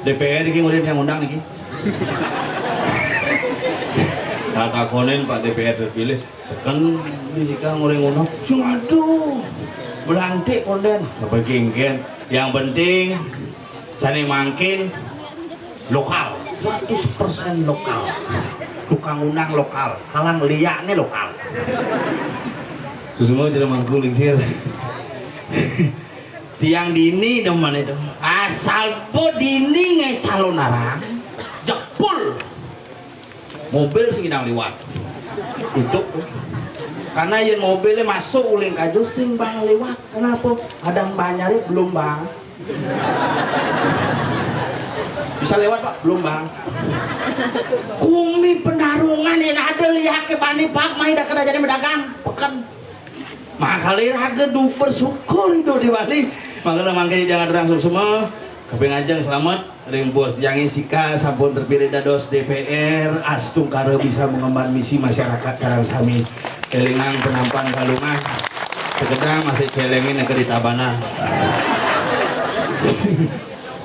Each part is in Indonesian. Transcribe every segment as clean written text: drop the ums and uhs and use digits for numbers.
DPR ini kemudian yang undang nih. Kakak konen Pak DPR terpilih seken disika ngurang-ngurang sing aduh belantik konden sampai kengken yang penting sani mangkin lokal 100% lokal tukang undang lokal kalang liaknya lokal semua jadi mangkul lingsir tiang dini teman itu asal po dini ngecalon narang jepul mobil segidang liwat tutup karena yang mobilnya masuk uling kaju sing bang lewat kenapa ada banyari belum bang bisa lewat pak belum bang kumi pendarungan yang ada lihat ke bani pak main dah kena jadi pedagang pekan makanya raga du bersyukur itu di Bali makanya mangkini jangan langsung semua kepengajeng selamat ring bos yang sika sampun terpilih dados DPR astung karo bisa mengemban misi masyarakat sareng sami kelingang penampan kalungan sekedang masih celengin negeri Tabanan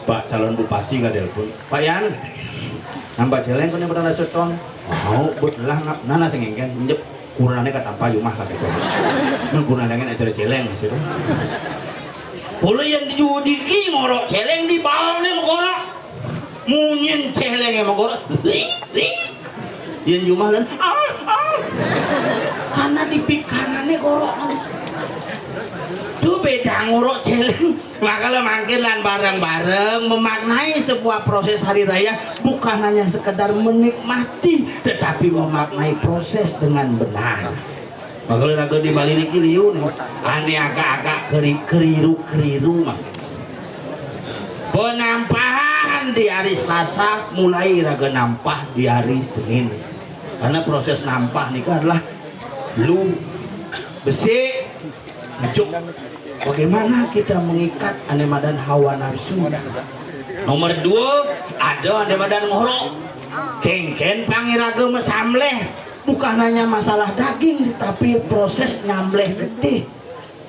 Pak calon bupati nggak telepon Pak Yan nambah celeng kan yang pernah seton mau belah nana sengengken minjep kurangnya katampa rumah kakek men kurangnya acara celeng sih boleh yang dijudiki ngorok celeng di bawah nih ngorok munyin celeng yang ngorok yang jumalan karena di pikangannya ngorok tuh beda ngorok celeng makanya makin lan bareng-bareng memaknai sebuah proses hari raya bukan hanya sekedar menikmati tetapi memaknai proses dengan benar. Makanya raga di Bali niki liu nih, ane agak-agak keriru mah. Penampahan di hari Selasa mulai raga nampah di hari Senin. Karena proses nampah nih adalah lu besi ngecuk. Bagaimana kita mengikat ane madan hawa nafsu? Nomor 2 ada ane madan ngorok. Kengken pangiraga mesamleh. Bukan hanya masalah daging tapi proses nyamleh gede.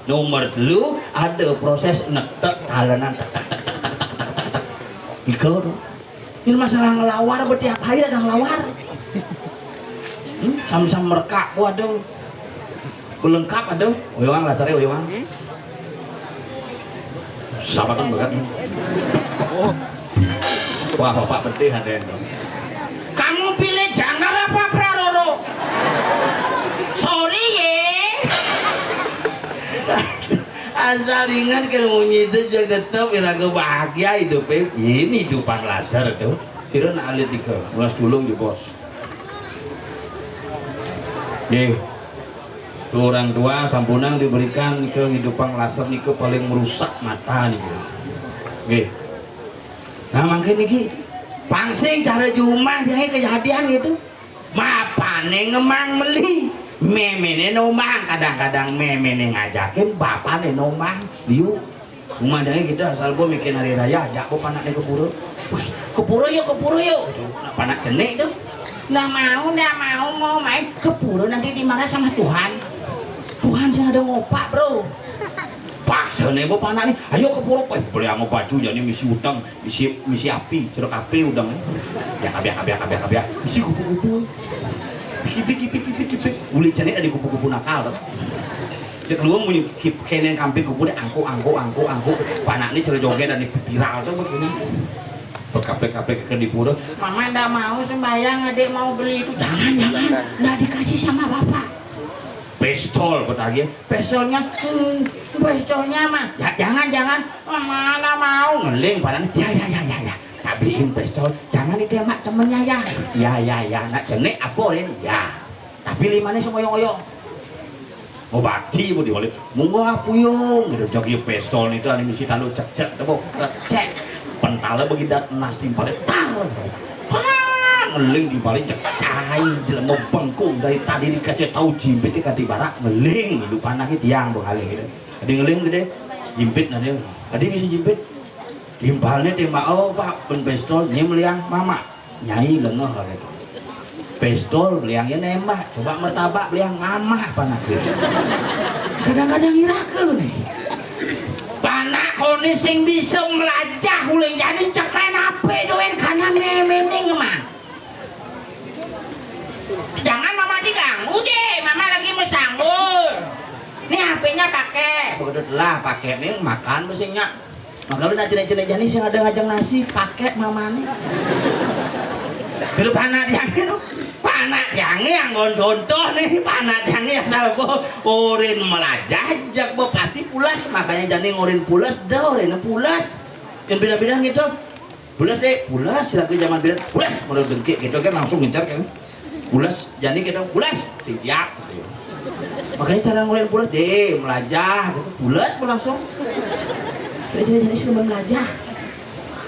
Nomor 3 ada proses netek talenan ikut ini masalah ngelawar bertiap hari ada ngelawar sama-sama merekak waduh lengkap ada oyong lasarnya oyong sabatan banget wah bapak pedih ada kamu pilih jangkar apa Praroro sorry ye asal ingat kan bunyi itu jangan tetap iraga bahagia hidupnya ini hidupan laser tuh sira nak alit dika ulas tulung di bos nih orang tua sampunang diberikan kehidupan laser nih paling merusak mata nih nih nah makanya nih pangsing cara jumah dia kejadian gitu bapane ngemang meli memene nomang kadang-kadang memene ngajakin bapane nomang yuk umandangnya kita asal gua bikin hari raya ajak gua panaknya ke pura wih ke pura yuk nah, panak jenik tuh nggak mau main ke pura nanti dimarah sama Tuhan sih ada ngopak bro paksa nih gua panak nih ayo ke pura boleh mau baju jadi misi udang misi api cerok api udang ya kabiak misi kupu-kupu kipik uli jenis ada kupu-kupu nakal tuh dia keluar mau kenen kamping kupu deh angku panak nih cerok joget dan viral tuh begini berkapek ke di pura mama ndak mau sembahyang adik mau beli itu jangan ndak dikasih sama bapak pistol bertanya pistolnya mah ya, jangan mana mau ngeling padahal ya tak beliin pistol jangan ditembak temennya ya nak jenek aporin ya tapi limanya semua oyong mau bakti mau diwalik mau puyung gitu jogi pistol itu ada misi talu cek tepuk cek pentala begidat nas timpalnya tar ngeling di balik cek cai jelema bengkung dari tadi dikasih tahu jimpit di barak ngeling hidup anaknya tiang berhalih gitu ada ngeling gede jimpit nanti ada bisa jimpit impalnya tembak oh pak pen pistol nyemliang mama nyai lengah gitu pistol beliangnya nembak coba mertabak beliang mamah panak kadang-kadang irake nih panak koni sing bisa melajah uling jadi cek main HP doen karena memeng mah. Jangan mama diganggu deh, mama lagi mesanggur. Nih HP-nya pakai, begitu lah pakai nih makan mesinnya. Maka lu nak cina-cina janis yang ada ngajang nasi pakai mama nih. Terus panak yang contoh nih panak yang salpo orin melajajak bo pasti pulas makanya jadi ngorin pulas dah orin pulas yang beda-beda gitu pulas deh pulas lagi zaman beda pulas menurut dengki gitu kan langsung ngejar kan pulas jadi kita pulas siap gitu. Makanya cara ngorin pulas deh melajah gitu pulas langsung jadi sebelum melajah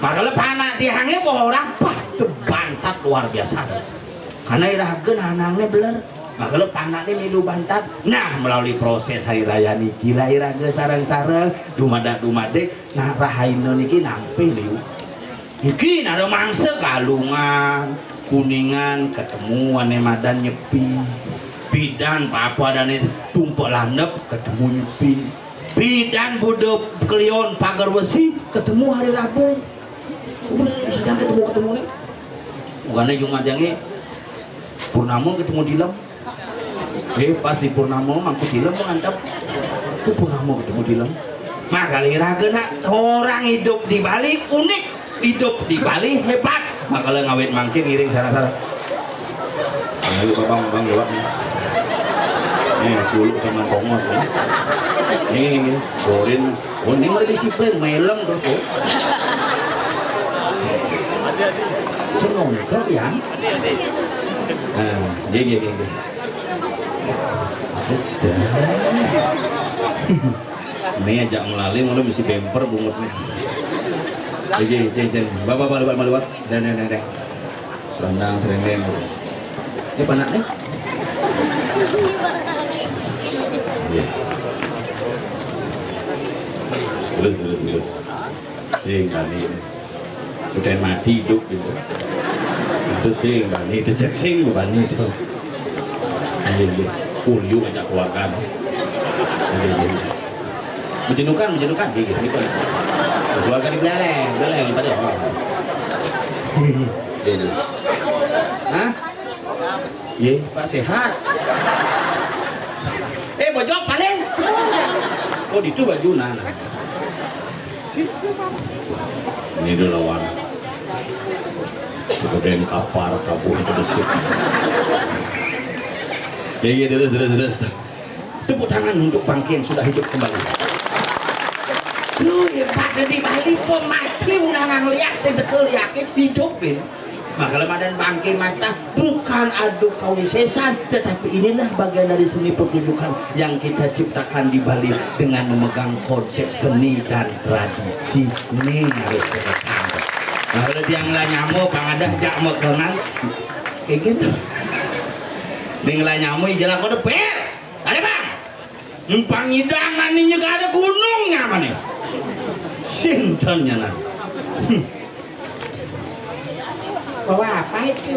maka lu panak tiangnya bawa orang pah bantat luar biasa karena irageun hanangnya beler maka lu panaknya milu bantat nah melalui proses hari raya niki lah irage sarang-sarang dumada-dumadek nah rahaina niki nampe liu niki nado mangsa galungan kuningan ketemu ane madan nyepi bidan papa dan tumpuk landep ketemu nyepi bidan budep kelion pagar besi ketemu hari Rabu sedang ketemu nih bukannya Jumat yang Purnama ketemu Dilam pas di Purnama mangkut Dilam mengantap itu Purnama ketemu Dilam maka lirageuna orang hidup di Bali unik hidup di Bali hebat maka le ngawet mangkin ngiring sana-sana ayo bang lewat nih culuk sama pongos nih korin ini mah disiplin melem terus kok senongkel ya nah gini terus ini ajak melalui mau mesti bemper bungutnya jadi bapak lewat dan serandang serendeng ini panak nih terus sing kali udah mati hidup gitu itu sing bani itu cek sing bani itu iya kulyu ngajak keluarga iya menjenuhkan gitu keluarga di beleleng tadi ini hah iya pak sehat bojok paling oh itu baju nana ini dulu lawan kemudian kapar kabur berdesik iya terus tepuk tangan untuk bangke yang sudah hidup kembali tuh hebat di Bali pemati unangan liak sedekel yakin hidupin maka lemadan bangke mata bukan adu kawisesan tetapi inilah bagian dari seni pertunjukan yang kita ciptakan di Bali dengan memegang konsep seni dan tradisi ini harus kita tahu nah kalau yang lah nyamuk pangadah jak mekengan kayak gitu ning lah nyamuk jalan kode per ada bang numpang hidangan ini gak ada gunungnya mana sintonnya nah bawa apa itu?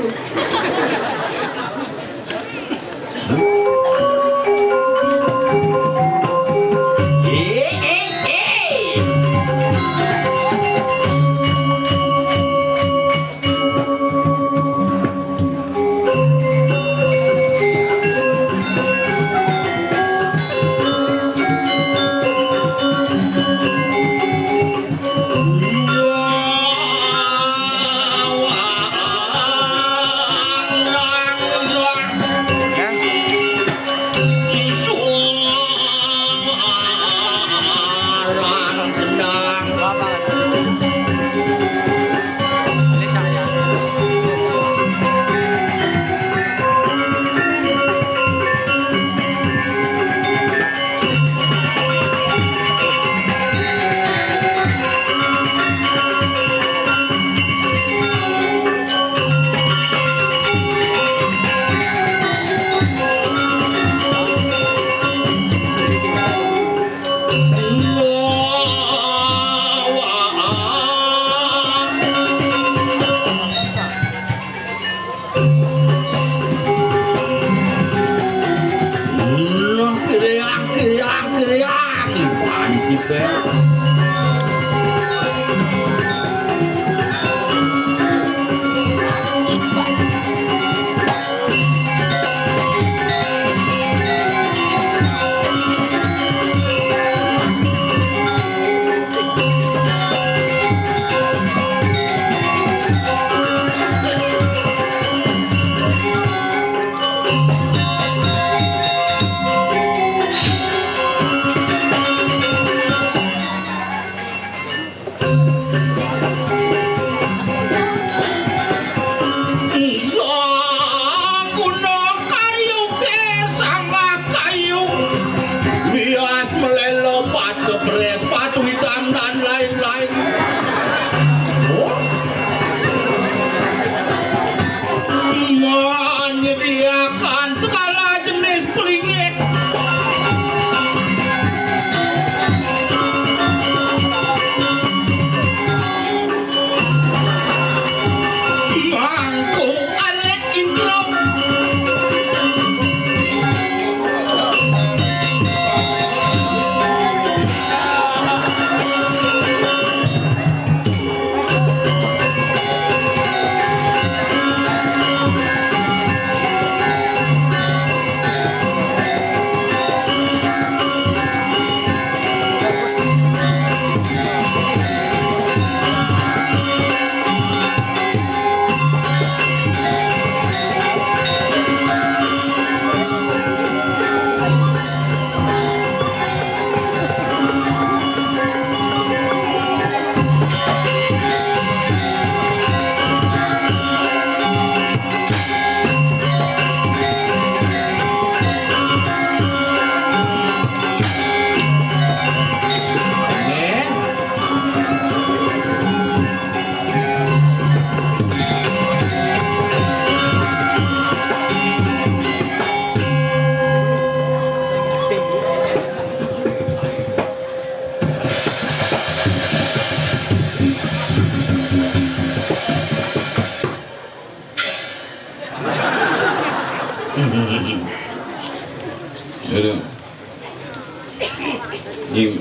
Ini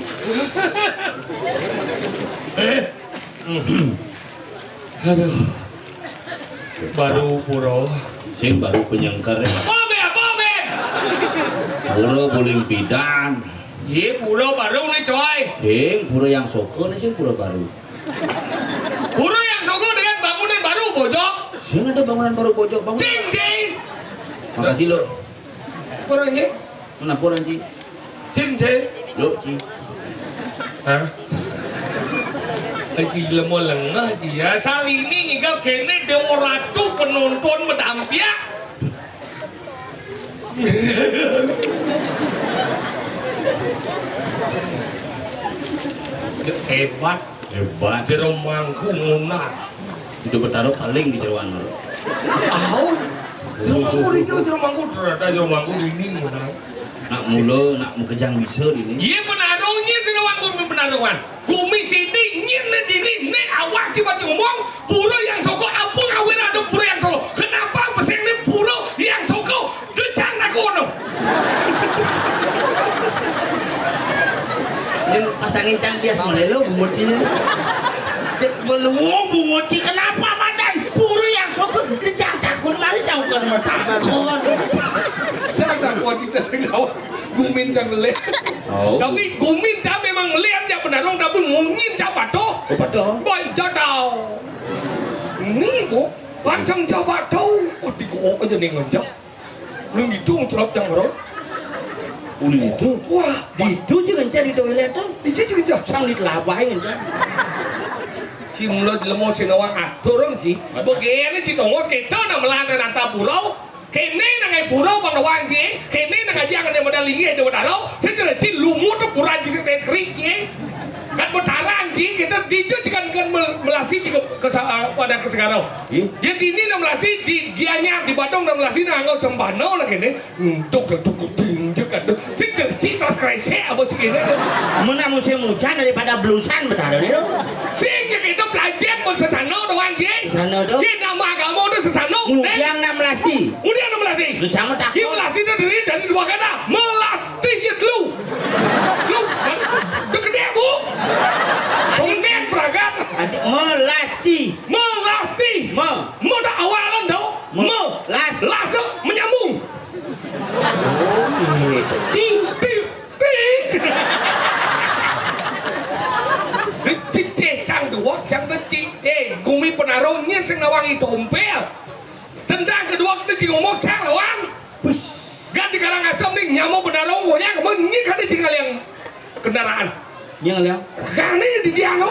Aduh. Baru puro. sing baru penyengker ya. Boben. Pura buling pidan. Iya puro baru nih coy. Sing pura yang soko nih sing pura baru. Puro yang soko dengan bangunan baru pojok. Sing ada bangunan baru pojok bangun. Cing. Makasih lo. Puro ini. Mana pura Ci? Cing. Lo Ci. Hah? Haji lemah lengah Haji ya. Sali ini ngigal kene Dewa Ratu penonton medampiak. Hebat. Jero mangku ngunat. Itu bertaruh paling di Jawa Nor. Jero mangku dinding ngunat. Nak mula nak mukejang bisa ini. Iya penarungnya sini waktu penarungan. Gumi sini nyine dini ne awak coba ngomong puro yang soko apun awir ada puro yang soko. Kenapa peseng ne puro yang soko? Decan aku no. Ini pasangin cang biasa melelo bungoci ini. Cek beluang bungoci kenapa madan? Puro yang soko decan takut mari jauhkan mata. Jangan aku cerita sengawa. Gumin jangan leh. Tapi gumin jangan memang lihat ya penarung tapi ngungin jabat toh. Boy jadau. Ini bu, panjang jabat toh. Oh digok aja nih ngejak. Lu itu ngecelap yang merot. Uli itu. Wah, Itu juga ngejar di toilet tuh. itu juga Sang ditelabai ngejar. si mulut lemah si nawang atur orang si. Begini si nongos kita nak melanda nanta pulau. Kene nangai pulau bang nawang si. Kene nangai jangan dia modal liye dia modal. Saya tidak si lumut tu pura si sedang kering si. Kan bertarang si kita dijut kan melasi juga pada kesekarang. Ya ini nak melasi di gianya di Badung nak melasi nak angau cembano lah kene. Tuk tinjuk kan. Si tercita skrese apa si kene. Mana musim hujan daripada blusan bertaruh itu. Sing kita pelajar pun sesano doang je. Sesano doang. Dia nama kamu tu sesano. Yang 16. Udah 16. Lu jangan takut. Dia melasti itu dari dua kata. Melasti ya lu. Lu gede bu. Kemudian berangkat. Adik melasti. Melasti. Mudah awalan tau. Langsung menyambung. Ti. Cang dua, cang deci. Gumi penarungnya sing nawangi dompel. Tendang kedua kita ngomong cang lawan. Gak di Karangasem nih nyamuk penarung goyang. Ini kan di yang kendaraan. Yang Gak nih di dia no.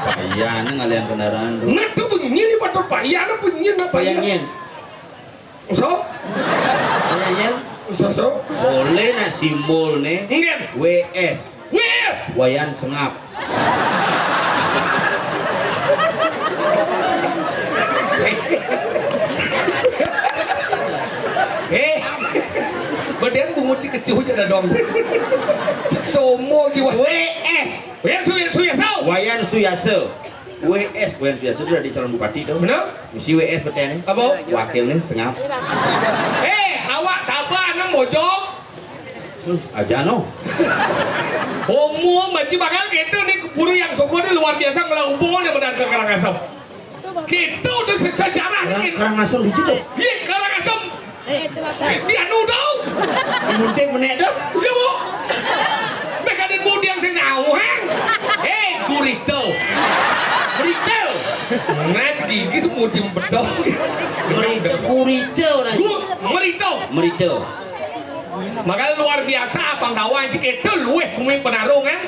Payah ngalian kendaraan tuh. Nah tuh begini nih patut payah no begini apa Payahnya. So? Payahnya. So? Boleh na simbol nih. Enggak. WS. Wayan sengap. Badan bungut si kecil aja dong. Somo jiwa. WS. Wayan Suyase. WS itu udah di calon bupati tuh. Benar? Misi WS petene. Apa? Wakilnya sengap. Awak tabah nang bojong. Aja no. Homo macam bakal gitu nih puru yang soko ini luar biasa ngelah hubungan yang benar ke Karangasem. Gitu udah sejarah nih. Karangasem hiji tuh. Iya Karangasem. Di anu tau. Munting menek tuh. Iya bu. Mereka di budi yang senawang. Burrito. Nah gigi semua cium bedok. Merito. Makanya luar biasa Pangdawan itu luweh kuming penarung kan.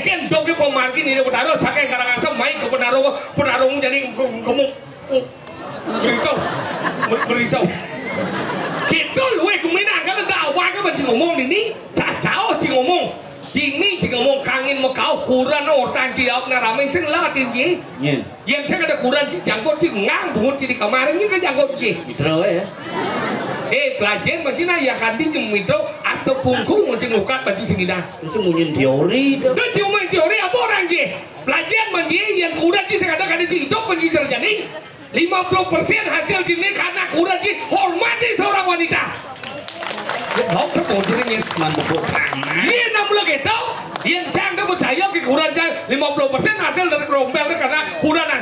Ken dong ke pemargin ini penarung saking Karangasem main ke penarung jadi kamu berito. Kita luweh kuming kalau dakwah kan masih ngomong ini jauh sih ngomong. Ini jika ngomong kangin mau kau kuran orang jawab naramai sing latin je. Yang saya ada kuran si jangkut si ngang bungut si di kamar ini kan jangkut je. Mitra ya. Pelajar macam mana yang kantin yang mitra asal punggung macam ngukat macam sini dah. Itu munyin teori tu. Dia cuma teori apa orang je? Pelajar macam yang kuran je sekadar kadang si hidup macam terjadi. 50% hasil jenis karena kuran je hormati seorang wanita. Hok ketemu sini nih. Mampu panas. Iya 60 gitu. Yang Cang itu percaya kekurangan Cang 50% hasil dari rompel itu karena kurangan.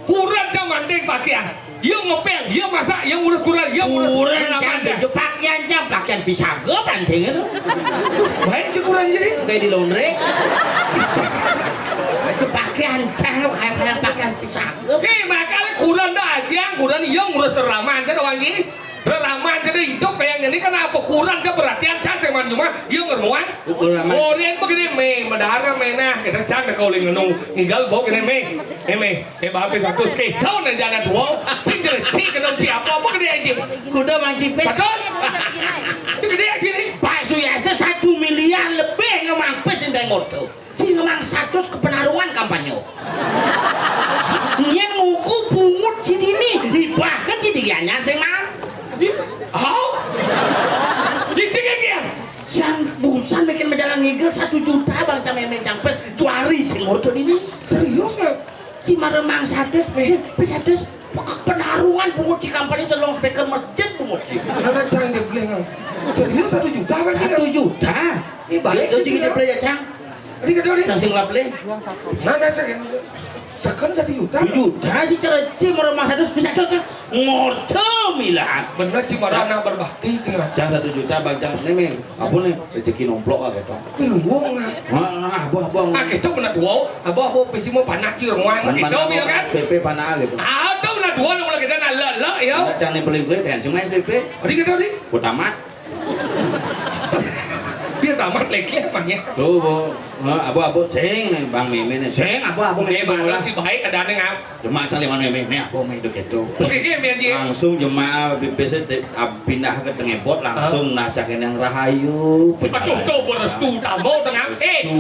Kurang Cang manding pakaian. Yang ngepel, yang masak, yang urus kurang, yang urus Kurang Cang baju pakaian Cang, pakaian bisa ge penting itu. Baik Cang kurang jadi. Kayak di laundry. Itu pakaian Cang kayak pakaian bisa ge. Makanya kurang dah yang kurang yang urus seraman Cang orang ini. Raman jadi hidup yang ini kenapa kurang keperhatian Cang seman cuma yang ngeruan. Orang begini medara nah kita Cang kau lagi nung ngigal bawa gini bapak satu sekali tahun dan jangan dua sing jadi cik kenal siapa apa gede aja Kuda Bang Cipes. terus itu gede aja nih Pak Suyase 1 miliar lebih ngemampes indeng ordo. Si ngemang 100 kepenarungan kampanye. Nyen nguku pungut si dini, bahkan si dianya sing mang. dicengengin Sang busan bikin majalah ngigel 1 juta Bang Camemeng Campes cuari sing ordo dini. serius nggak Si maremang 100 penarungan pungut di kampanye celong speaker masjid pungut si. mana Cang dia beli nggak serius 1 juta kan 1 juta. Ini baik Itu jika dia beli ya Cang. ini kedua nih Sang sing lah beli. mana sekan 1 juta 1 juta si cereci maremang 100 bisa cocok. Ngordo milan. bener Cimarana berbakti cina Cang 1 juta Bang Cang Memeng. Apa nih rezeki nomplok gitu. minum buang nggak Abah. kita benar dua abah pesi mau panak ci rumah gitu bilang kan PP panah gitu. ada benar dua mulai kita nala ya Cang nih beli dan cuma PP. tadi kita tadi Utamat. dia tamat lagi emangnya Tuh, Bu. Abu sing nih Bang Mimin nih. Sing abu ini malah si baik ada nengap Jemaah caliman Mimin nih abu main gitu. oke game ya Langsung jemaah BPC pindah ke Tengebot langsung nasakin yang rahayu. aduh tuh berestu tamu dengan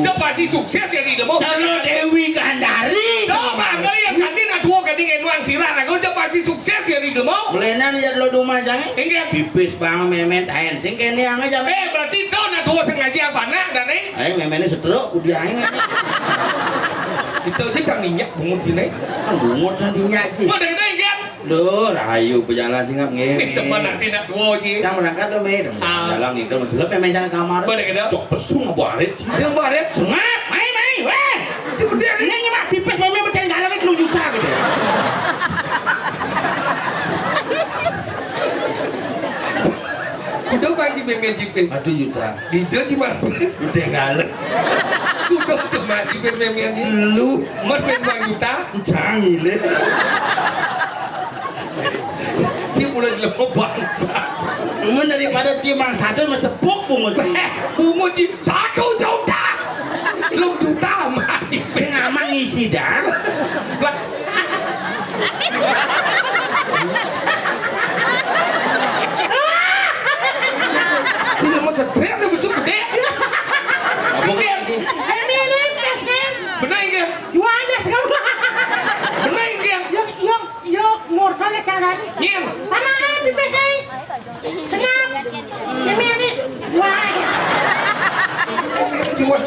coba si sukses ya di demo Calo Dewi Gandari. coba enggak yang kantin dua kantin enuang sirah aku coba si sukses ya di demo Belenan ya lo rumah jangan. enggak Pipis Bang Mimin tahen sing kene yang aja. berarti kau na dua sengaja panak dan Ayo Mimin stroke ku dia aing. itu sih cang minyak bungut sini Kan bungut candinya sih. mau dari enggak Duh, rahayu berjalan singap itu ngene. mana tidak dua sih Cang berangkat dong, Mir. Jalan ngingkel menjelep Mimin jangan kamar. Bener gitu. Cok pesung ngebarit. yang baret Sengap, main, weh. itu dia Ini mah pipis Mimin berjalan jalan itu juta gitu. udah panci bemel cipes 1 juta. dijo cuma pes Udah galak. udah cuma cipes bemel ini Lu mer bemel juta cangile. cip udah jelema bangsa Mun daripada cimang 1 mah sepuk bungut. bungut cip 1 juta lu juta mah cipes Sing aman ngisi dah. lah sini mau stres besok gede benar enggak Jualnya sekarang. benar enggak Yuk, murdonya jalan. nyem Sana pipis ay. Senyap. Ini ini. Wah. cuma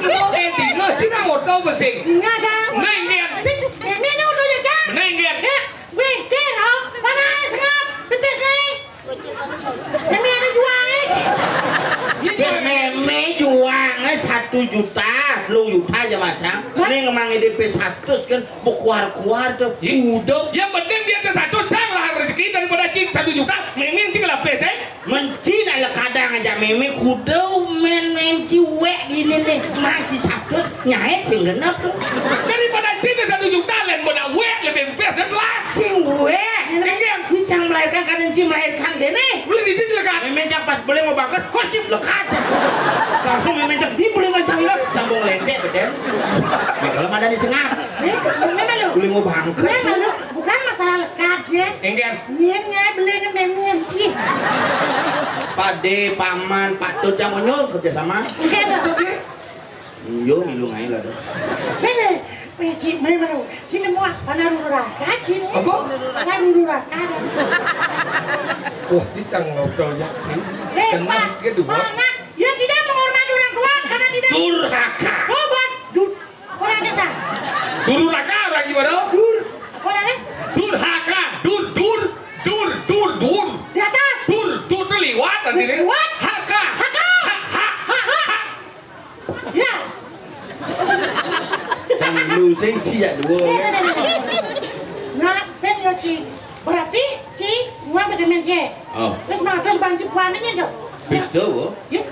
mau ending lah cina mau tahu besing Enggak ada. benar enggak Sing, ini udah jajan. benar enggak Ya, wih, kira. Mana senyap pipis ay. Ini ada jualnya. Meme juangnya 1 juta, lu juta aja macam. Ini ngemang DP 100 kan, bukuar-kuar tuh. Udah yang penting dia ke 1 cang lah rezeki daripada cing 1 juta mimin cing lah pes menci dah kadang aja meme kudu men ciwek gini nih, maci 100 nyait sing genep tuh. daripada cing 1 juta lain pada wek lebih pes lah Sing wek, enggak ini cang melahirkan kan ci melahirkan gini. boleh di sini lekat Meme cang pas boleh mau banget, kosip lekat. Langsung meme cang, ini boleh nggak cang cambung lendek beden. Kalau ada di sengap, Ini malu. boleh mau banget. Ini malu. Bukan masalah lekat ya. enggak Niatnya belinya memang sih. Pade, paman, patut yang nyol kerjasama. Enggak ada. maksudnya Yo milu ngai lah. Sini. Cik, malu. Cik semua panaru raka cik. Apa? Panaru raka. wah ini cang ngobrol ya sih kenal dia dua Anak yang tidak menghormati orang tua karena tidak Durhaka. Oh, buat orang desa. dulu raka orang gimana Orangnya dur haka dur di atas. dur terliwat nanti sing ci ya dua. Nah, ben yo Ci. Berarti Ci, gua bisa main Ci. Oh, Terus mah terus banci puananya dong. bis do. Ya.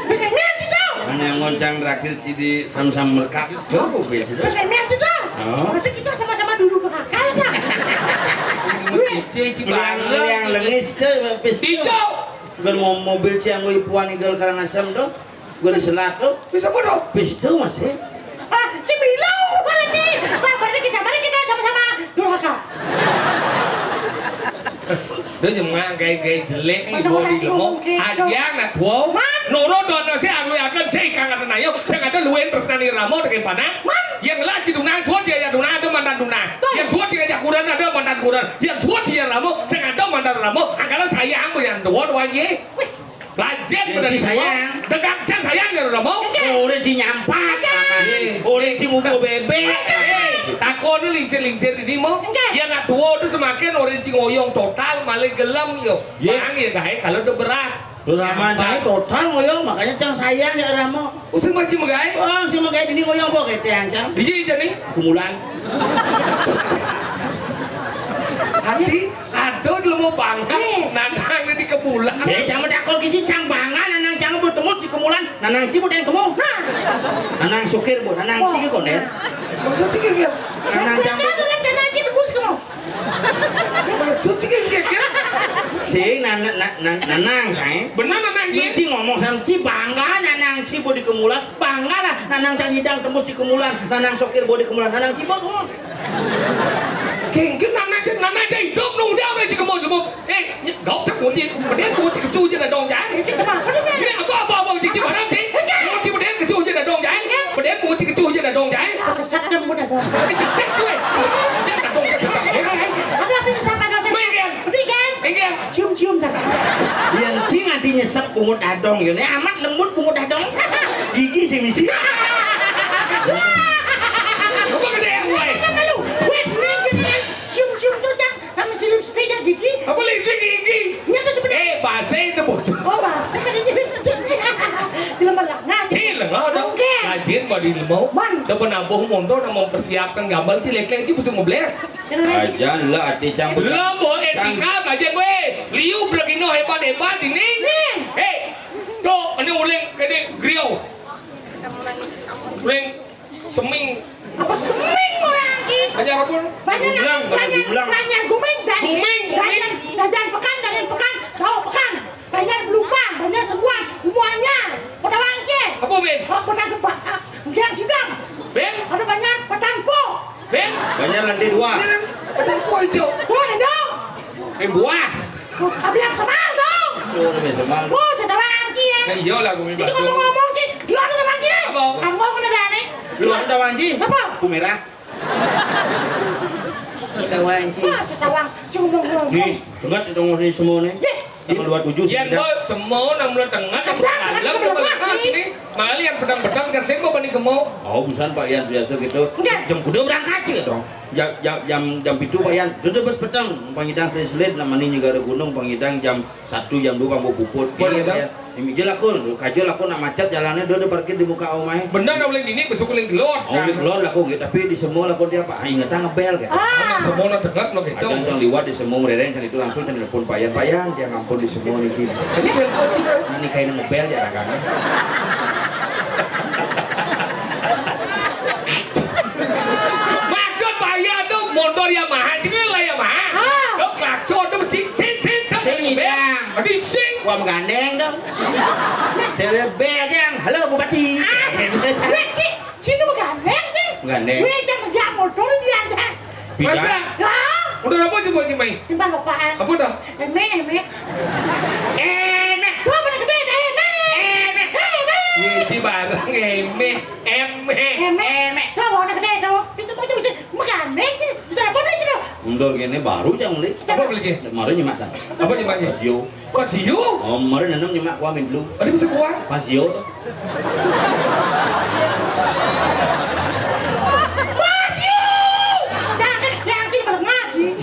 Bisa main Ci dong. Mana ngoncang terakhir ci di sam-sam merkat coba bis do. Bisa main Ci dong. Oh. Berarti kita sama-sama dulu bakal lah. Cici Yang lengis do bis do. Cico. Gue mau mobil ci yang gue puan igal Karangasem do. Gue di selat do. Bisa bodoh. Bis do masih. Ah, Ci Milo berarti. Wah, berarti mari kita sama-sama durhaka. Dia cuma kayak jelek nih gue di lemong. Adiang nak tua. Noro dono saya akan saya kangen nayo. Saya ada luen persani ramo dengan panah. Yang lah cidunang suat ya dunang ada mandan dunang. Yang suat ya jakuran ada mandan kuran. Yang suat ya ramo saya ada mandan ramo. Angkala sayang aku yang dua ye. Lanjut dari sayang. Dekat cang sayang ya ramo. Udah ci nyampak. Udah ci muka bebek. Takon lingsir-lingsir ini mau. Ya nak tua itu semakin orang cing ngoyong total malah gelam yo. Bang ya guys kalau udah berat. Drama cai total ngoyong makanya cang sayang ya Ramo. Usah macam guys. Oh si magai bini ngoyong bo kete cang. Iya jadi. Kumulan. Hati ada dulu mau bangga. Nanang di kebulan. Ya cang medakol kici cang bangan nanang cang bertemu di kemulan. Nanang ci den kemu. Nah. Nanang sukir bu, nanang ci kok nen. Maksud cikir ya? Nanang cang. Ada rencana aja tebus kamu. Maksud cikir ya? Si nanang cang. Benar nanang dia. Ci ngomong sama ci bangga nanang ci bu di kemulan. Bangga lah nanang cang hidang tembus di kemulan. Nanang sukir bu di kemulan. Nanang ci bu kemu. Kengkin nanang aja hidup nung dia udah cikir mau jemput. Gak cak mau dia kemudian mau cikir cuci dan dong jang. Ini apa cikir barang sih? Mau cikir kemudian kecuci dan dong jang. Kemudian mau cikir cuci dan dong jang. Sesat kamu dah dong. Cek gue. Dia tak dong sesat. Ada sesat ada sesat. Enggak. Cium-cium jangan. Yang ci nganti nyesep pungut adong ya. Ini amat lembut pungut adong. Gigi sih misi. Apa gede yang gue? Malu. Wait, cium-cium tuh jangan. Nama si lipstick gigi. Apa listrik gigi? Nyata sebenarnya. Bahasa itu bocor. Oh, bahasa kan ini lipstick. Dilemah ngaji. Cilen dong. Rajin mau di lemau. Udah penabuh mondo dan mempersiapkan gambar cilek-cilek sih bisa ngebles. Ajan lah ati cang. Belum mau etika aja gue. Liu bergino hebat-hebat ini. Tuh, ini uleng kene griau. Uleng seming. Apa seming orang ki? Banyak apa? Banyak guming dan pekan, tahu pekan. Banyak belumbang, banyak sebuan, semuanya. Pada wangke. Apa Ben? Oh, petan sebatas. Yang sidang. Ben? Ada banyak petan po. Ben? Banyak lantai dua. Petan kue hijau. Tuh ada dong. Buah. Tuh, abi yang semal dong. Oh, udah biasa mal. Oh, sudah wangke ya. Ya iyalah gue Jadi batu. ngomong-ngomong ki, lu ada wangke deh. Apa? Anggo kena dane. Lu ada wanci? Apa? Ku merah. Ada wanci. Wah, setawang. Cuma ngomong. Nih, dengar dong ini semua nih. Tanggal 27 Yang gue semua 6 tengah kan alam ke belakang ini. Malah yang pedang-pedang kasih mau bani kemau. Oh, bukan Pak Yan biasa gitu. Enggak. Jam kuda berangkat sih dong. Jam pitu Pak Yan. Duduk bos petang. Pangidang selit namanya negara gunung. Pangidang jam 1 jam 2 kamu puput. Kini Pak Yan. Ini jelakun. Kajol aku nak macet jalannya. Dia parkir di muka omah. Benar dah boleh ini besok boleh gelot. Oh, di keluar laku gitu. Tapi di semua laku dia Pak. Ingetan ngebel gitu. Ah. Semua nak dengar lo gitu. Ada yang liwat di semua mereka yang itu langsung telepon Pak Yan. Pak Yan dia ngampun di semua nih gini. Ini yang kau tidak. Nah, ini kain ngebel ya kan. Maksud bayar tuh motor Yamaha juga lah Yamaha. Lo klakson tuh mesti tit. Tadi sing. Wah menggandeng dong. Terbel yang. Halo Bupati. Cina gandeng sih. Gandeng. Gue jangan gak motor dia aja. Masa? Ya. Udah apa coba main? Timbang lupaan. Apa dah? Emek. Gua mana gede emek. Nyuci barang Emek. Gua mana gede tuh. Itu macam bisa menggandeng sih. Tidak boleh tidak. Mundur gini baru jangan beli. Apa beli ke? Kemarin nyemak sana. Apa nyemaknya? Pasio. Kok siu? Oh, kemarin nanam nyemak wamin dulu. Ada bisa kuat? Pasio.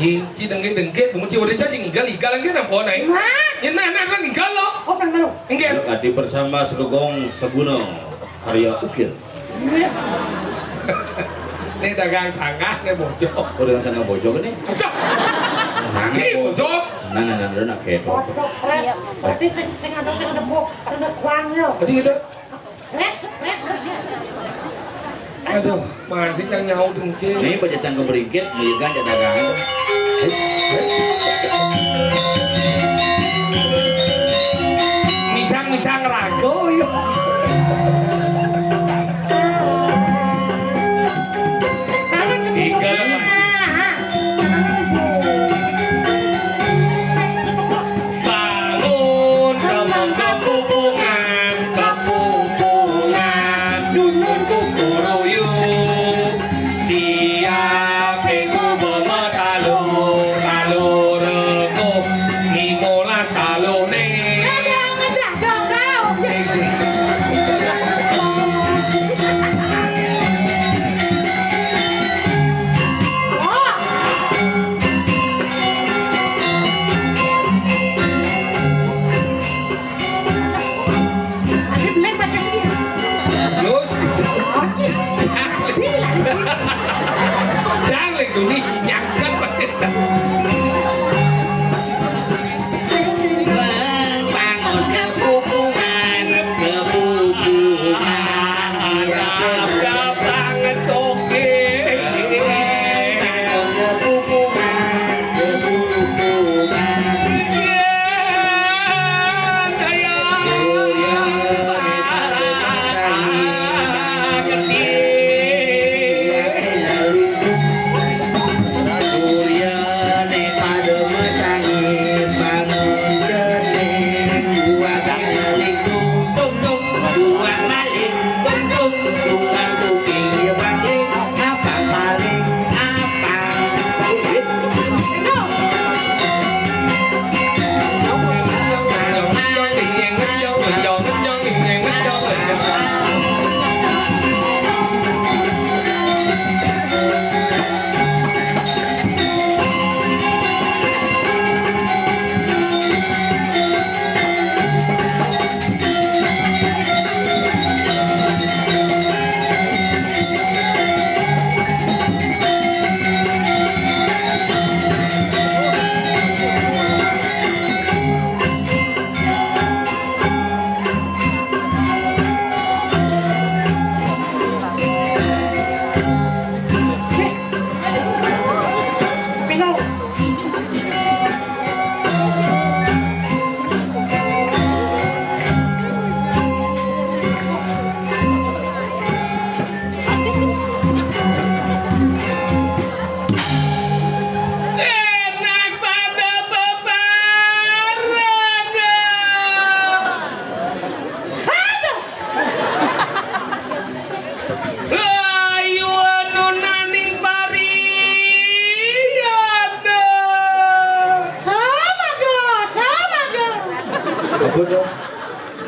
Inci dengget, mesti udah caci ninggal lagi apa nih? Ini nak ninggal lo. Oh, nang malu. Ninggal. Adi bersama Segogong Segunung karya ukir. Ini dagang sanggah nih bojo. Oh dengan sana bojo kan nih? Cok. Sangat Cik bojo. Nah, nak keto. Bodoh, pres. Berarti sing ada bok, ada kuangnya. Tadi gitu. Pres. Aduh, mancing yang nyaut cing. Ini pejatang keberigit, milikan aja dagang. Misang rago yuk. Bangun semangka pupungan, kukuruyuk. Siap esuk memetalur, talur rego, 15 talune. Jangan lagi nih nyangkan banget. Bangun kepupungan, Dap tangan soke.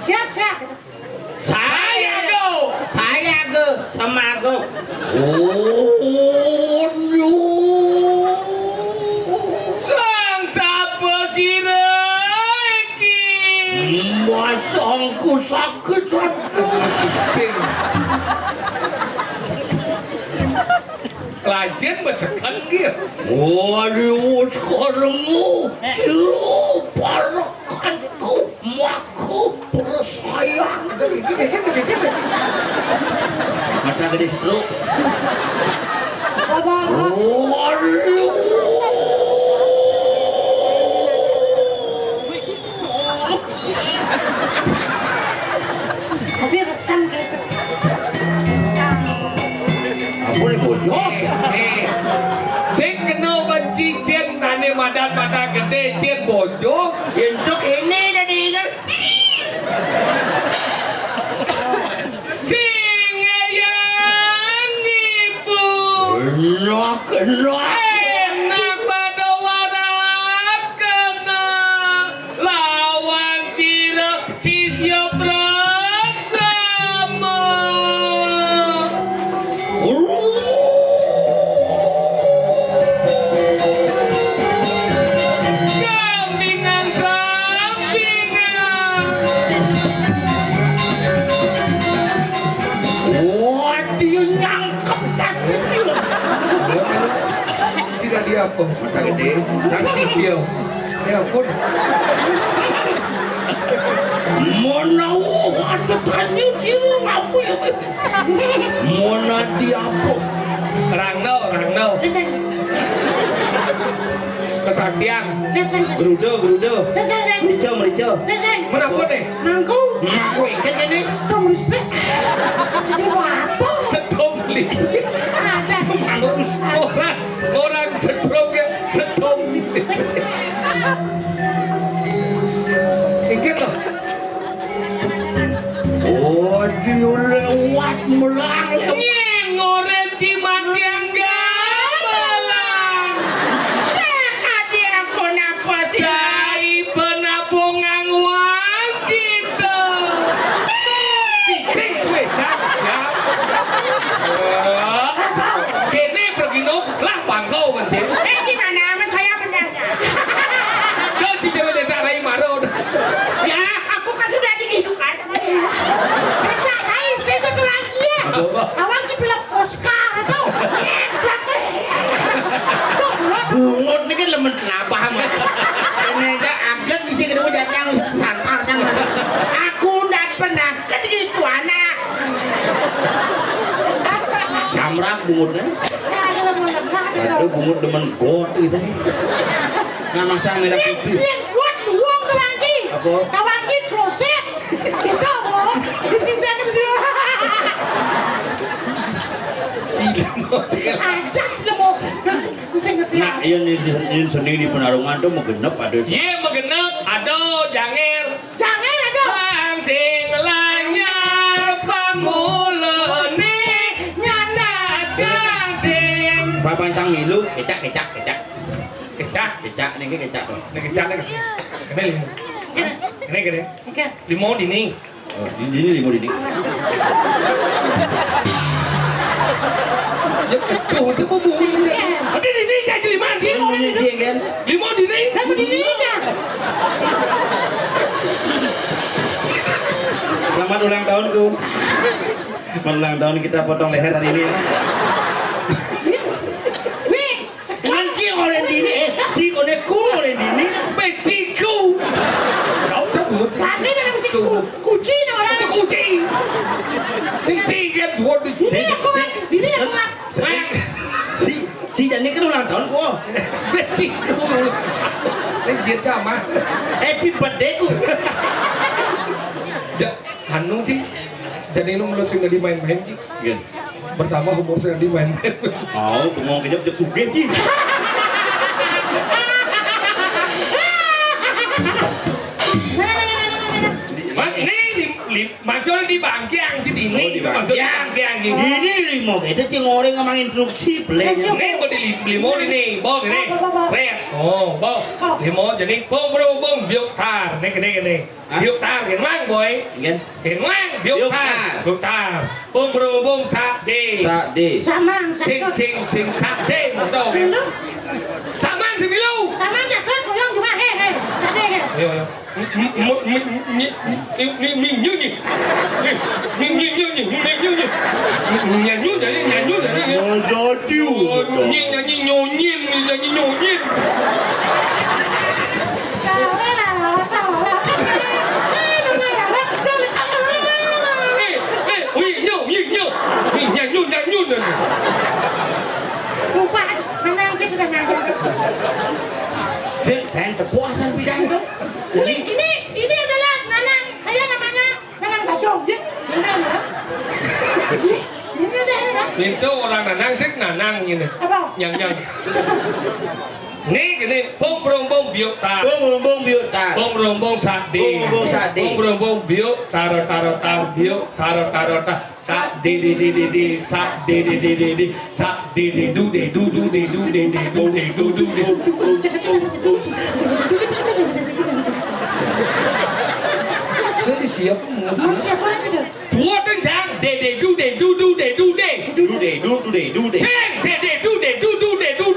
Siap. Saya go. Semago. Sang sapa sira iki? Masangku sakit Cing. Lajen besekan dia. Waduh, sekarangmu silu parakanku, maku bersayang. Mata gede setruk. Waduh. Tapi resam kayak itu. Apa nih bojok? Sing kena benci cien tane madan mata gede cien bojo. Untuk ini tadi kan. Sing yang ibu. Nak siapa? Mata gede. Saksi sial. Ya ampun. Mana ada tanya ciru apa ya? Mana dia apa? Rangno. Selesai. Kesaktian. Selesai. Gerudo. Selesai. Merica. Selesai. Menapa nih? Mangku. Aku ikan ini. Stop respect. Jadi apa? Setrum listrik. Ada. Orang setrumnya setrum listrik. Ingat loh. Oh, dia lewat melang. Ngorek cimak yang gamelan. Dia kenapa sih? Cai penabungan uang kita. Cicing gue siapa? Kini pergi lah bangkau mencet. Gimana? Saya menanya. Kau cicing desa Rai Marun. Ya, aku kan sudah digitukan sama dia. Bisa lain, saya satu lagi ya. Awang kita bilang Oscar atau Bungut ni kan lemen kelapa mah. Ini aja agak bisa ketemu jajang santar jangan. Aku ndak pernah kan gitu anak. Samrak bungut kan? Aduh bungut demen god itu. Nggak masang merah putih. Yang buat luang lagi. Apa? Lagi kloset. Kita mau di sisi sana mesti. Ajak semua. Saya ngerti. Nah, ini sendiri penarungan tuh mau genep ada. Ye magenep aduh janger. Jangan ada. Sing lanyar pamulane nyandak gading. Papancang milu, kecak. Kecak, Ini kecak tuh. ini kecak nih. Ini limo. Ini. Oke. Limo dini. Oh, ini mau didik. Ya kecuh itu mau bunyi. Ada dini jadi lima sih. Ini cing kan? Limo dini. Kamu di sini kan? Selamat ulang tahunku. Ulang tahun kita potong leher hari ini. Wih, Kan cing orang dini, cing orang ku orang dini. Beciku. Kau cabut. tadi kan mesti kucing orang. Itu kucing. Cici kan buat di Ini aku kan, ini aku kan. Si Jani kan ulang tahun ku. Beciku. Ini dia sama. Happy birthday ku. Hanung sih. Jadi lu melosing dari main-main sih. Gen. Pertama humor saya di main-main. Oh, bengong kejap jep sugih cing. Maksudnya di Bangkiang sih ini. Oh, di Maksudnya Bangkiang. Bangkiang ini. Ini limo kita cing orang ngomong instruksi belenya. Ini mau di limo ini, bong ini, red. Oh, bong. Limo jadi bong biuk tar, ini. Biuk tar, mang boy. Gen. Mang biuk tar. Bong sa de. Sama, Sing sa de, mau Sulu. Sama si Milu. Sama aja, kan pulang cuma sadar. Ayo. Nyanyi dari. Oh, Zotiu. Nyanyi nyonyim. Nyanyi. Bukan, menang aja sudah nanya. Cing, pengen kepuasan bidang itu. Ini adalah Nanang. Saya namanya Nanang Badong, ya. Nanang. Ini ada. Itu orang nanang sih nanang ini. Apa? Yang. Nih gini, bong biuk tar. Bong biuk tar. Bong sadi. Bong sadi. Bong biuk taro tar biuk taro tar. Sa di sa di sa di du. Jadi siapa mau Siapa lagi dah? Dua tencang du. Sing du.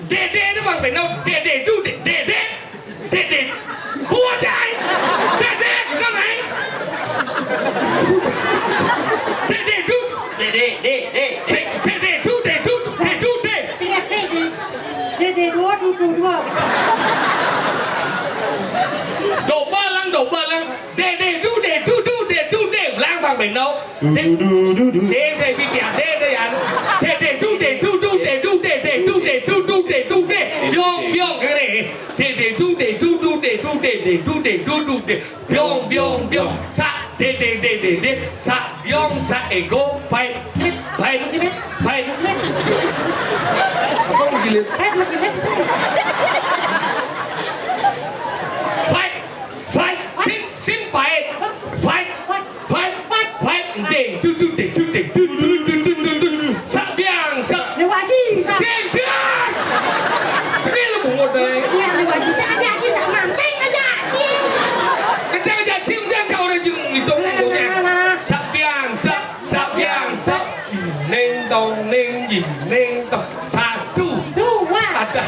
Dede itu bang Beno, dede. Buat saya, dede, kamai. Dede du. Dede. Dede du. Singkat deh. mình đâu xem đây bị kẹt đây đây anh để tu để tu tu để tu để tu để tu tu để tu để biong cái này để tu để tu tu để tu để tu để tu tu để biong sa để sa biong sa ego phải apa mesti lihat fight xin fight để tu sắc biang sắc Lewaji, xin ini lu bungut deh ya lewaji saja aja sama saya aja. cái chim đang chào đây chừng thì tung nha sắc biang sắc nên tông satu Dua, ada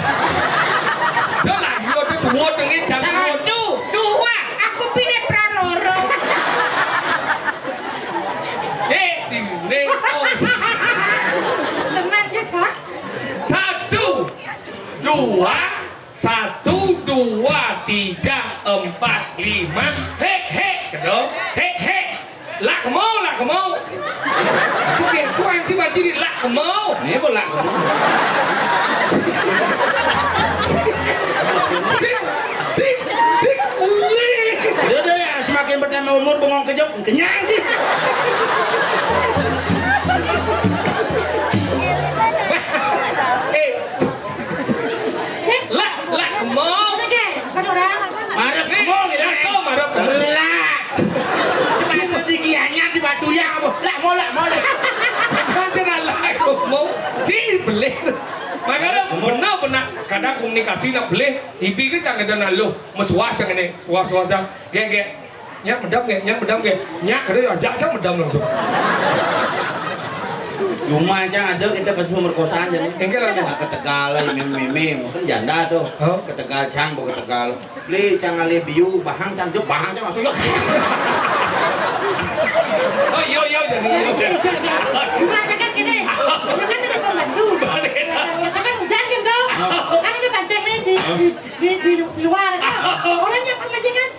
đó là vô cái bungut yang ini jangan satu, dua. Aku pilih Praroro. nên tông Teman dia sah. Satu, dua, tiga, empat, lima. He, kedua. He. Lạc mau. Chú kiện, chú anh chứ bà chỉ đi lạc mau. Nếu mà lạc Sik. dia deh semakin bertambah umur bengong kejok kenyang sih. Lạc mau. Kan orang. Marep ngomong gitu. Marep. Lah. Cuma sedikiannya di batu ya kamu. Lah mau. Jangan lah mau. Sih boleh. Makanya benar kadang komunikasi nak boleh. Ibi ke jangan ada nalu. Mesuah jangan ni. Suah. Gek. Nyak medam. Nyak kada ajak medam langsung. Cuma aja ada kita kasus pemerkosaan jadi. Engkel aja. Ke Tegal meme mungkin janda tuh. Ke Tegal cang ke Tegal. Beli cang ale biu bahang cang masuk yuk. Oh yo jadi. Juga ada kan gini. Kan ada pembantu. Kita kan jangan dong. Kan ada banteng nih di luar. Orangnya pengajian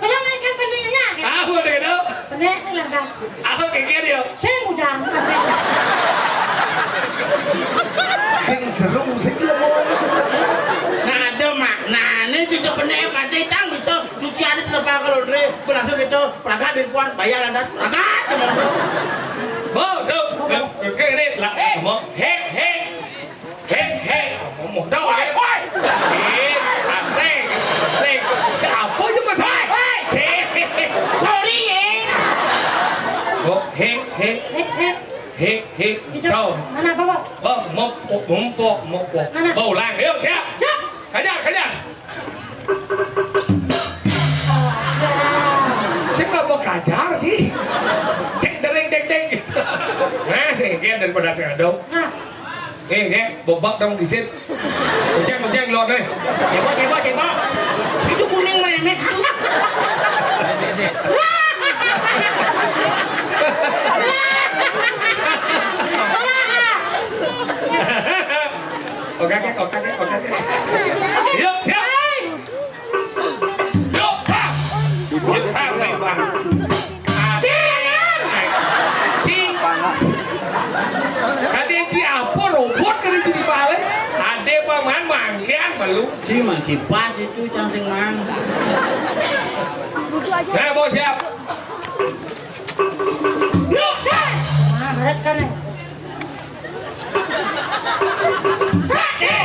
kalau naik kan pendeknya. Aku ada itu. Pendek landas. Aku kayak dia. Saya mudah. Sing seru sing lemong. Nah ada maknanya cucu pendek pandai cang bisa cuci ada terlepas kalau dre berlangsung gitu perangkat di puan bayar landas perangkat teman-teman. Cái này là một hết một đâu ấy sàn xe chào phố chúng mà sai Sorry ya. một hết đâu Mana bawa? một bầu làng hiểu chưa khánh nhá sẽ là một cả giá là gì deng nah sih daripada saya ada bobak dong di sini menceng lot deh Cebok itu kuning meremet oke yuk siap yuk Kadang si apa robot kan di balik. Ada paman mangkian malu. sih mah kipas itu cang mang. Nah mau siap. Yuk, beres kan? Sate.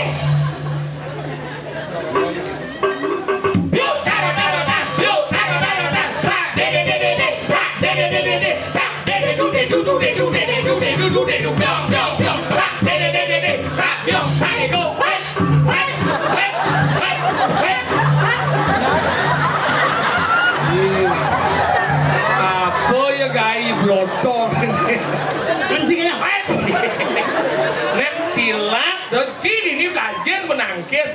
Yuk, taruh. Apa ya gay blotong? Principnya Nek silat dan ciri ini belajar menangkis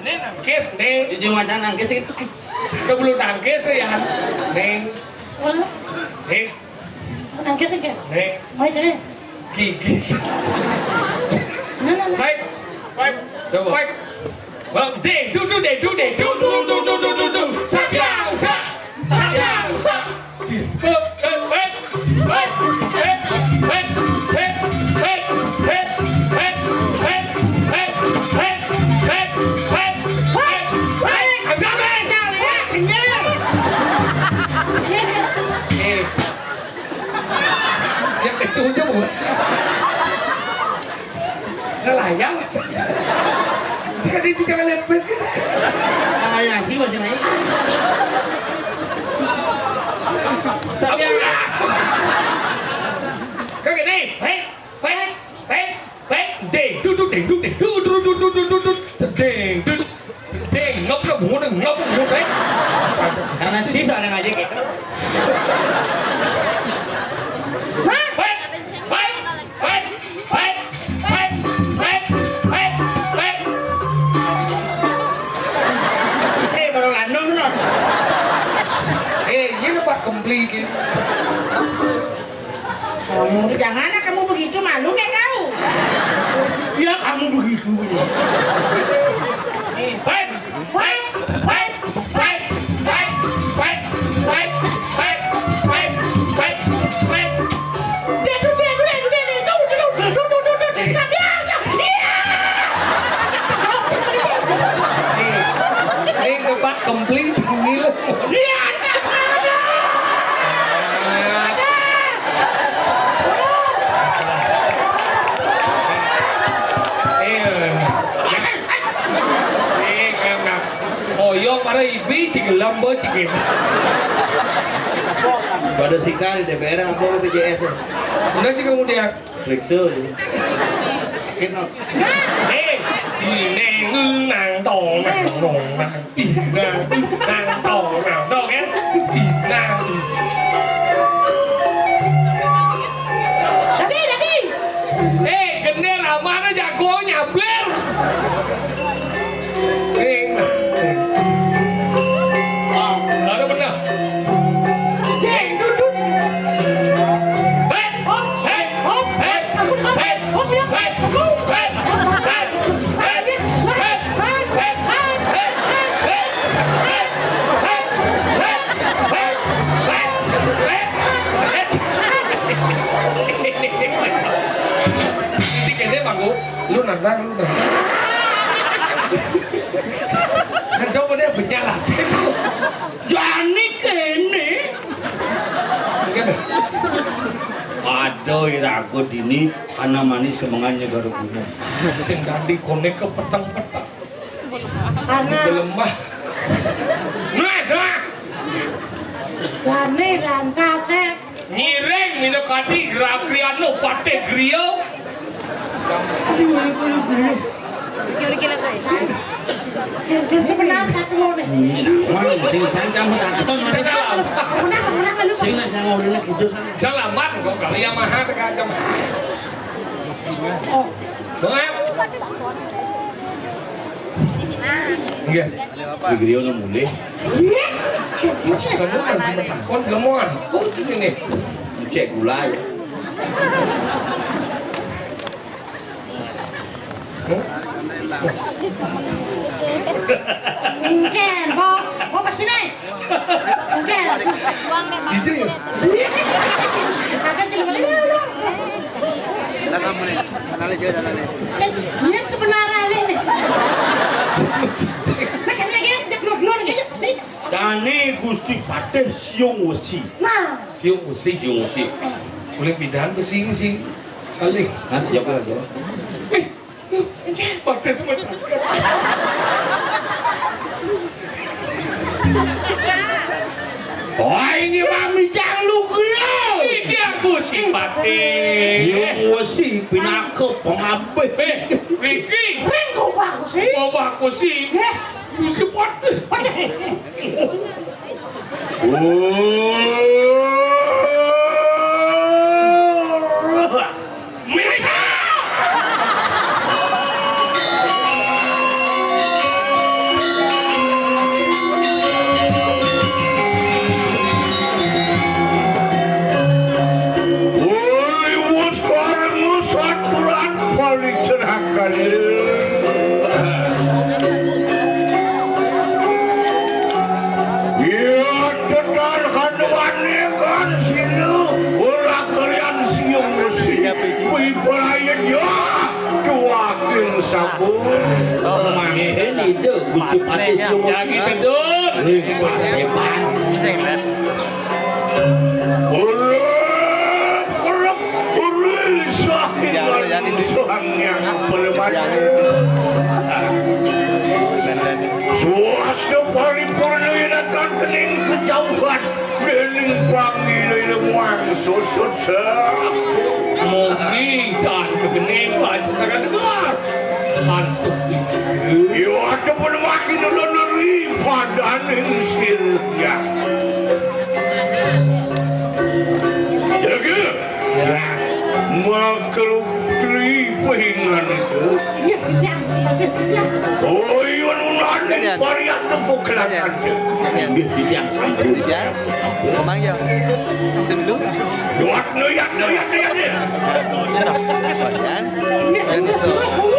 ini nangkis nih. di Jumatan nangkis itu. Kebelu nangkis ya, neng. Nih, Nangkis aja. nih, Mau ini. gigis. Nah. Baik. Coba. Bang, du. Sabyang. Yang kecil aja buat. Nggak layak sih. Tadi jangan lihat bes kan? Nasi masih naik. Sampai kayak gini, deng, duduk, deng, duduk, deng, duduk, deng, deng, ngop, Karena sih soalnya ngaji gitu. Baru landung loh. Ini Pak komplit. Kamu jangan kamu begitu malu kayak kau. Ya kamu begitu. Ini Pak komplit ini loh. Yo para ibi cikin lambo cikin. Pada sikali DPR apa BPJS? Udah sih kemudian. Periksa. Kita. Neng nang tong nang kan? Tapi. Gener mana jago nyabler. Ada benar. Deng duduk. Ini kayaknya bangku, lu nandang. Kan coba dia bernyala. Jani kene. Aduh iraku dini karena manis semangatnya baru punya. Sing dadi konek ke petang-petang. Karena Lemah. Nah. Gane lantaset. Nyireng minekati Rakriano Pate Griyo. Dan sebenarnya satu mau nih. Mana sing cancang takon mana. Menang lu. Sing nak jangan udah gitu sana. Selamat kok kali Yamaha tekan jam. Oh. Bang. Iya. Digrio no mulai. Iya. Kamu kan kon gemuan. Ini. Cek gula ya. Mungkin, kok pasti naik. Mungkin. Itu ya. Akan jadi balik dulu. Ini sebenarnya ini. Makanya kita keluar aja sih. Dane Gusti Pate siung wesi. Nah, Siung usi. Boleh pindahan ke sing. Saling. Nah siapa lagi? Pakai semua. Oh ini mami jalu kira. Ini aku si Pate. Siung wesi pinake pengabeh. Ricky. keren kok bagus sih. Bawa aku si. Si Pate. Mereka. Mangke ide kunci pati siung Jadi pedut. sepan. Suasana paripurna yang akan kening kejauhan dening pangi lemuang susut Mogi dan kebening akan dengar. Antuk itu. Yo ada pun makin leluri padaning sirnya. Jaga. Ya. Makhluk tri pengingan itu. Iya, kejam. Oh, iwan unani varian tepuk kelakar. Yang sampai Mang giờ xin nước Nuat nuyak. Dân sửa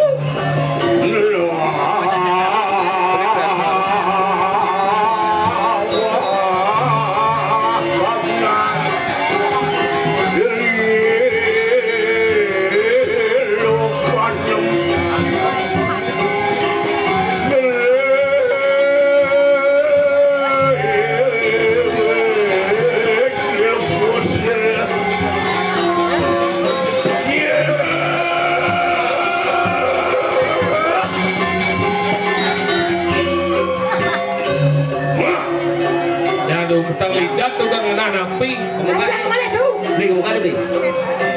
Tang lidat tu kan nanapi. Kejam mana tu? Ni bukan ni.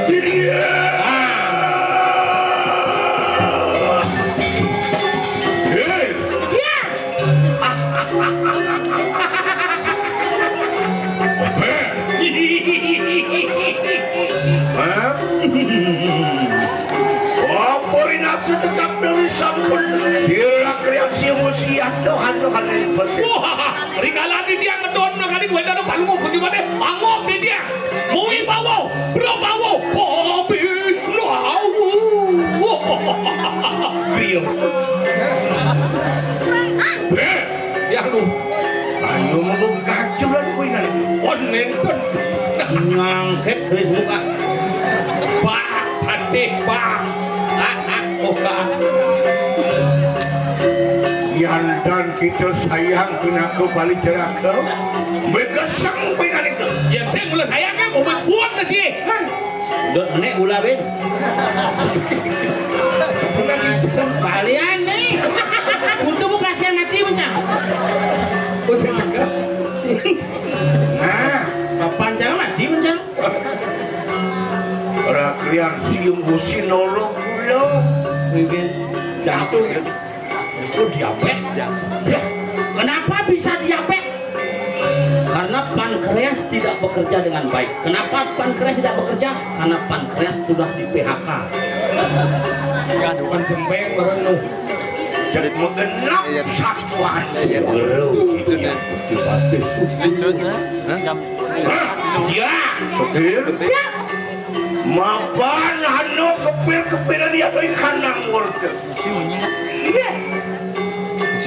Iya. Apa nasi tetap dari sampun sila kreasi musia Tuhan yang bersih. Wah, rikalan ni dia ngedon na kali gue dah palu kunci mate. Angop ni dia. Mui bawo, bro bawo, kopi nuau. Kriyo. Ya lu. Ayo mau kegacuran kau ingat. Nenten. Nyangket keris muka. Pak, hati pak. Oka. Yang dan kita sayang kena kembali jeraka. Mereka sang pengen itu. Yang saya mula sayangnya mau berbuat na sih. Man. Dot menek ulah ben. Kasih Kalian nih. Untuk kasihan mati mencang. Oh saya segera. Nah, Kapan jangan mati mencang. orang kalian siung sinolong pulau. Mungkin jatuh ya. Itu diapet. Ya. Kenapa bisa diapet? Karena pankreas tidak bekerja dengan baik. Kenapa pankreas tidak bekerja? Karena pankreas sudah di PHK. Pan sembeng merenung. Jadi menggenap satuan. Sudah. Lucunya Dia. Sopir. Mapan hano kepir-kepiran dia tuh kandang wortel.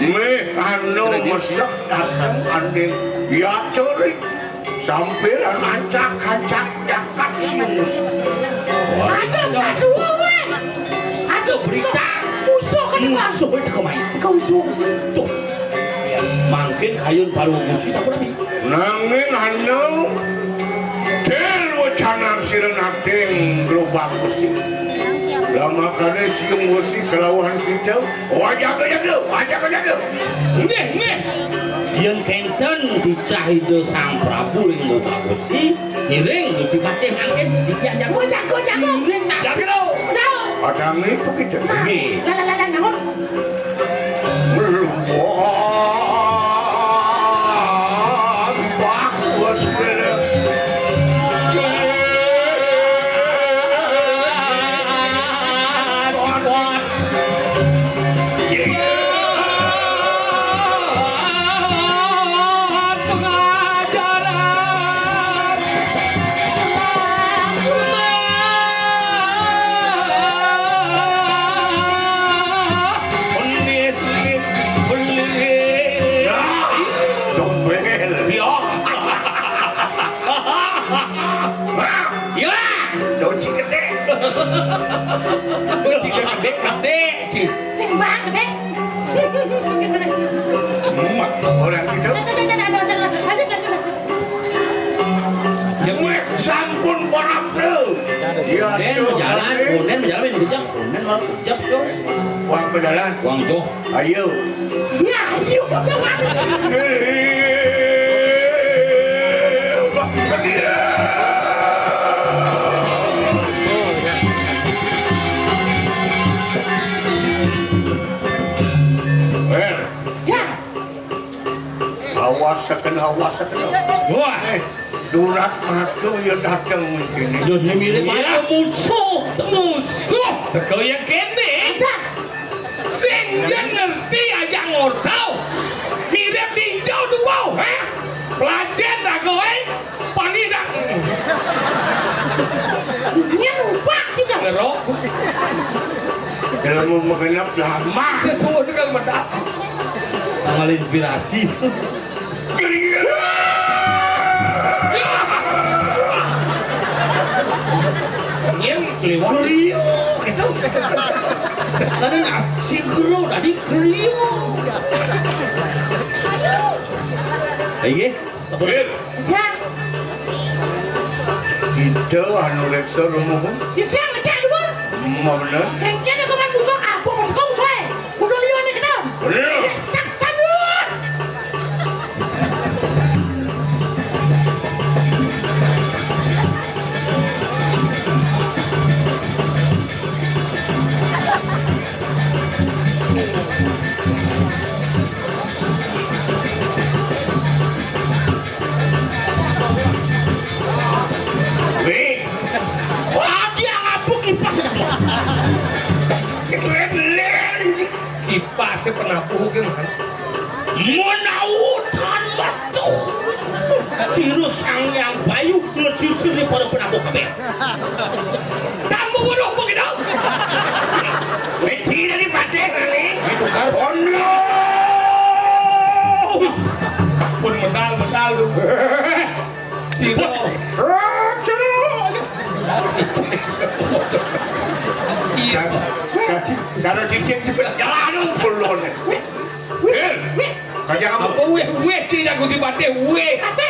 Me hano masak datang andin ya curi sampai ancak-ancak jakat sius. Ada satu. Aduh berita. Musuh kan Musuh itu kemai. Kau musuh. Tuh. Mungkin kayun paru musuh sabar ni. Nangin hano tel wacana sirenating gerobak besi. Lama kali siung besi kelawan kita. Jaga. Nggih. Yang kenten ditahidu sang Prabu ring loba besi. Iring di Cipatih mungkin dikian jago. Jago. Iring nak. Jaga dong. Jauh. Padang ni begitu. Nggih. Lah, namun. Bagus bener. Kunci gede, cik. Orang gitu. Yang Sampun para bro. Iya. Kunen menjalan, kunen menjalan ini kejap, kunen malah kejap tuh. Uang berjalan. Uang tuh. Ayo. Ya, ayo bagaimana? Ya, Awas sekali. wah, Durat matu ya datang begini. Dunia mirip Iya. macam musuh. musuh. Kau yang kene. Sing yang ngerti aja ngortau. Mirip ninjau dua, pelajar dah kowe. Pani dah. dia lupa sih dong. Ngerok. Dalam mengenap lama. Sesuatu dengan mendak. Tanggal inspirasi. Yang lewat. Kriyo gitu. Karena si guru tadi kriyo. Lagi? Ya, Kita anu leksa rumuhun. dia ngecek dulu. Mau bener? Kengkeng aku kan musuh apa kau saya. Kudu liwan ni kenal. Bener. Saksa dulu. Weh. Wah dia ngapuk kipas dah. Keren. Kipasnya penapuh kan. Menautan matu. Siru sang yang bayu ngesir-sir di pada penabuh kabeh. Kamu bodoh begitu. Weci dari pateh kali. Itu kan. Ono. Pun medal lu. Siro. Iya. Cara cicing cepet jalan pulon. Kayak kamu. Apa weh tidak aku si bate weh. Tapi